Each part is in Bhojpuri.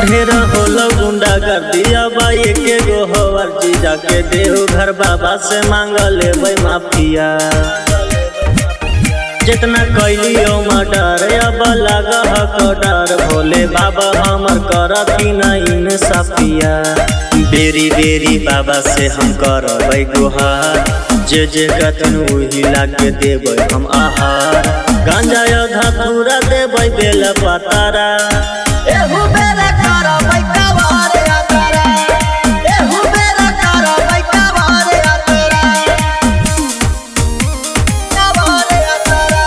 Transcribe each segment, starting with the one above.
ढेर होलो गुंडा कर दिया बाई के गोहवर जीजा के देव घर बाबा से मांग ले माफिया। जितना कैलियो मर्डर अब लगा हक डर भोले बाबा हमर करती नहीं इंसाफिया। बेरी बेरी बाबा से हम करबै गुहार जे कतन वही लागे देबै हम आहार। गांजा धतूरा देबै बेल पतारा एहू बेरा करबै कवार यात्रा एहू बेरा करबै कवार यात्रा कवार यात्रा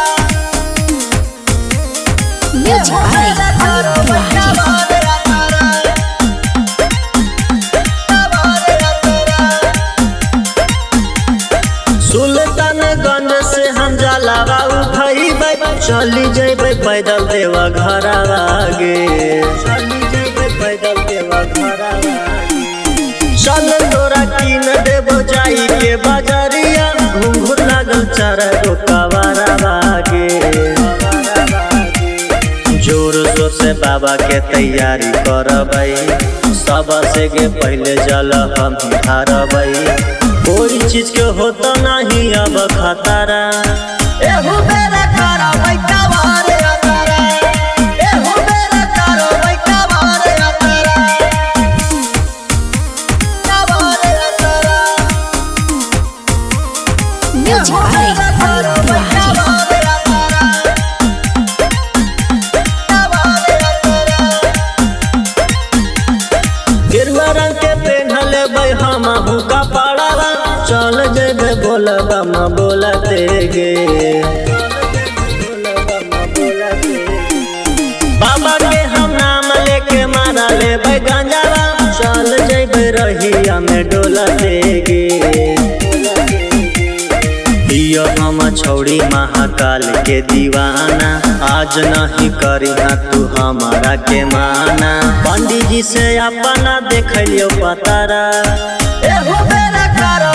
सुल्तानगंज से हम जलावा उठैबै चली जैबै पैदल देवा घर आगे। चली जैबै पैदल देवा घर आगे। चल तोरा कीन देबो जाई के बजरिया घुंघुर लागल चारगो कवारा आगे। जोर शोर से बाबा के तैयारी करबै सब से के पहले जल हम हारबै। कोई चीज के होता नहीं अब खतरा एहू बेरा करबै कवार यात्रा एहू बेरा करबै कवार यात्रा कवार यात्रा गेरुआ रंग के पेन्हल बै हम हुका पड़ावा चल जेबे बोलबा म बोलते गे। बाबा के हम नाम लेके मारा लेबै गांजावा चल जेबे रहिया में डोलते गे। दियो हम छौड़ी महाकाल के दीवाना आज नहीं करी तू हमारा के माना। पंडित जी से अपना देख लियो पतारा एहू बेरा करो